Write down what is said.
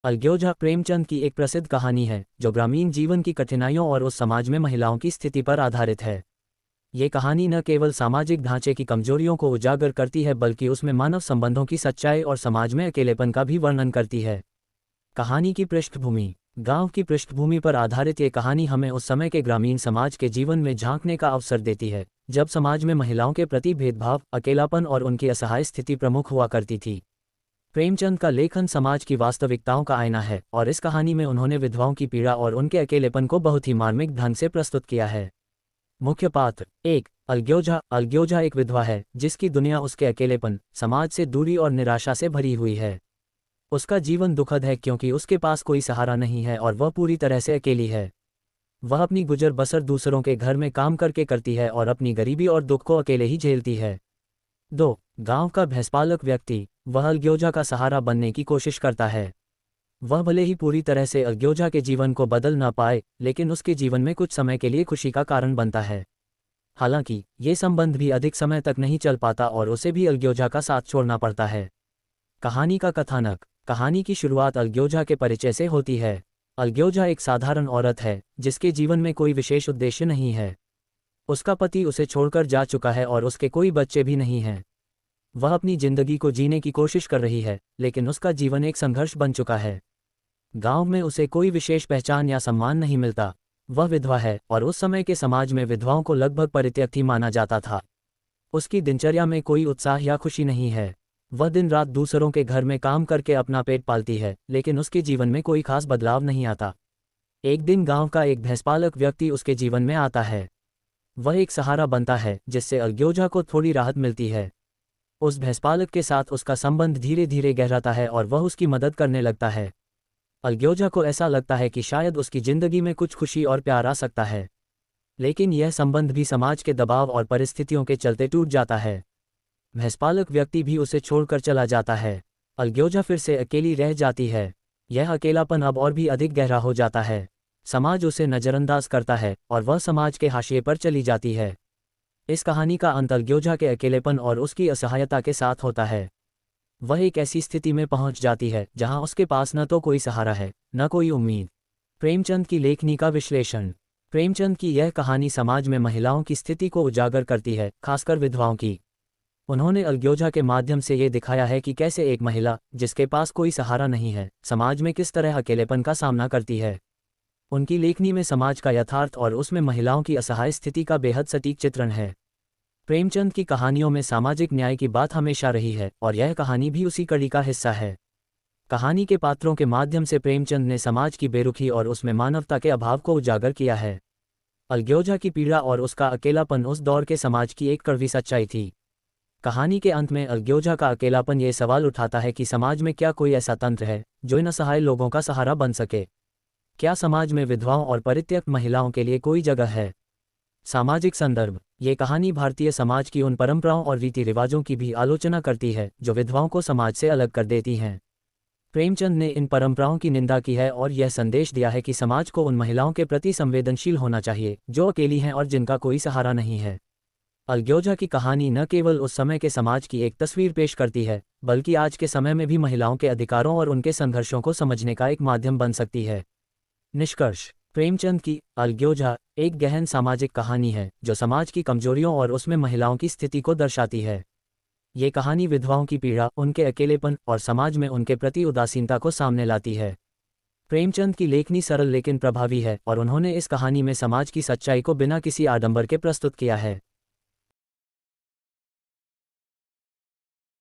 अलग्योजा प्रेमचंद की एक प्रसिद्ध कहानी है जो ग्रामीण जीवन की कठिनाइयों और उस समाज में महिलाओं की स्थिति पर आधारित है। ये कहानी न केवल सामाजिक ढांचे की कमजोरियों को उजागर करती है बल्कि उसमें मानव संबंधों की सच्चाई और समाज में अकेलेपन का भी वर्णन करती है। कहानी की पृष्ठभूमि। गांव की पृष्ठभूमि पर आधारित ये कहानी हमें उस समय के ग्रामीण समाज के जीवन में झांकने का अवसर देती है जब समाज में महिलाओं के प्रति भेदभाव, अकेलापन और उनकी असहाय स्थिति प्रमुख हुआ करती थी। प्रेमचंद का लेखन समाज की वास्तविकताओं का आईना है और इस कहानी में उन्होंने विधवाओं की पीड़ा और उनके अकेलेपन को बहुत ही मार्मिक ढंग से प्रस्तुत किया है। मुख्य पात्र। 1. अलग्योजा। अलग्योजा एक विधवा है जिसकी दुनिया उसके अकेलेपन, समाज से दूरी और निराशा से भरी हुई है। उसका जीवन दुखद है क्योंकि उसके पास कोई सहारा नहीं है और वह पूरी तरह से अकेली है। वह अपनी गुजर बसर दूसरों के घर में काम करके करती है और अपनी गरीबी और दुख को अकेले ही झेलती है। 2. गांव का भैंसपालक व्यक्ति। वह अलग्योजा का सहारा बनने की कोशिश करता है। वह भले ही पूरी तरह से अलग्योजा के जीवन को बदल ना पाए, लेकिन उसके जीवन में कुछ समय के लिए खुशी का कारण बनता है। हालांकि ये संबंध भी अधिक समय तक नहीं चल पाता और उसे भी अलग्योजा का साथ छोड़ना पड़ता है। कहानी का कथानक। कहानी की शुरुआत अलग्योजा के परिचय से होती है। अलग्योजा एक साधारण औरत है जिसके जीवन में कोई विशेष उद्देश्य नहीं है। उसका पति उसे छोड़कर जा चुका है और उसके कोई बच्चे भी नहीं हैं। वह अपनी जिंदगी को जीने की कोशिश कर रही है, लेकिन उसका जीवन एक संघर्ष बन चुका है। गांव में उसे कोई विशेष पहचान या सम्मान नहीं मिलता। वह विधवा है और उस समय के समाज में विधवाओं को लगभग परित्यक्त ही माना जाता था। उसकी दिनचर्या में कोई उत्साह या खुशी नहीं है। वह दिन रात दूसरों के घर में काम करके अपना पेट पालती है, लेकिन उसके जीवन में कोई खास बदलाव नहीं आता। एक दिन गांव का एक भैंसपालक व्यक्ति उसके जीवन में आता है। वह एक सहारा बनता है जिससे अलग्योजा को थोड़ी राहत मिलती है। उस भैंसपालक के साथ उसका संबंध धीरे धीरे गहराता है और वह उसकी मदद करने लगता है। अलग्योजा को ऐसा लगता है कि शायद उसकी जिंदगी में कुछ खुशी और प्यार आ सकता है, लेकिन यह संबंध भी समाज के दबाव और परिस्थितियों के चलते टूट जाता है। भैंसपालक व्यक्ति भी उसे छोड़कर चला जाता है। अलग्योजा फिर से अकेली रह जाती है। यह अकेलापन अब और भी अधिक गहरा हो जाता है। समाज उसे नज़रअंदाज करता है और वह समाज के हाशिए पर चली जाती है। इस कहानी का अंत अलग्योजा के अकेलेपन और उसकी असहायता के साथ होता है। वह एक ऐसी स्थिति में पहुंच जाती है जहां उसके पास न तो कोई सहारा है, न कोई उम्मीद। प्रेमचंद की लेखनी का विश्लेषण। प्रेमचंद की यह कहानी समाज में महिलाओं की स्थिति को उजागर करती है, खासकर विधवाओं की। उन्होंने अलग्योजा के माध्यम से ये दिखाया है कि कैसे एक महिला जिसके पास कोई सहारा नहीं है, समाज में किस तरह अकेलेपन का सामना करती है। उनकी लेखनी में समाज का यथार्थ और उसमें महिलाओं की असहाय स्थिति का बेहद सटीक चित्रण है। प्रेमचंद की कहानियों में सामाजिक न्याय की बात हमेशा रही है और यह कहानी भी उसी कड़ी का हिस्सा है। कहानी के पात्रों के माध्यम से प्रेमचंद ने समाज की बेरुखी और उसमें मानवता के अभाव को उजागर किया है। अलग्योजा की पीड़ा और उसका अकेलापन उस दौर के समाज की एक कड़वी सच्चाई थी। कहानी के अंत में अलग्योजा का अकेलापन ये सवाल उठाता है कि समाज में क्या कोई ऐसा तंत्र है जो इन असहाय लोगों का सहारा बन सके। क्या समाज में विधवाओं और परित्यक्त महिलाओं के लिए कोई जगह है। सामाजिक संदर्भ। ये कहानी भारतीय समाज की उन परंपराओं और रीति रिवाजों की भी आलोचना करती है जो विधवाओं को समाज से अलग कर देती हैं। प्रेमचंद ने इन परंपराओं की निंदा की है और यह संदेश दिया है कि समाज को उन महिलाओं के प्रति संवेदनशील होना चाहिए जो अकेली हैं और जिनका कोई सहारा नहीं है। अलग्योजा की कहानी न केवल उस समय के समाज की एक तस्वीर पेश करती है, बल्कि आज के समय में भी महिलाओं के अधिकारों और उनके संघर्षों को समझने का एक माध्यम बन सकती है। निष्कर्ष। प्रेमचंद की अलग्योजा एक गहन सामाजिक कहानी है जो समाज की कमजोरियों और उसमें महिलाओं की स्थिति को दर्शाती है। ये कहानी विधवाओं की पीड़ा, उनके अकेलेपन और समाज में उनके प्रति उदासीनता को सामने लाती है। प्रेमचंद की लेखनी सरल लेकिन प्रभावी है और उन्होंने इस कहानी में समाज की सच्चाई को बिना किसी आडंबर के प्रस्तुत किया है।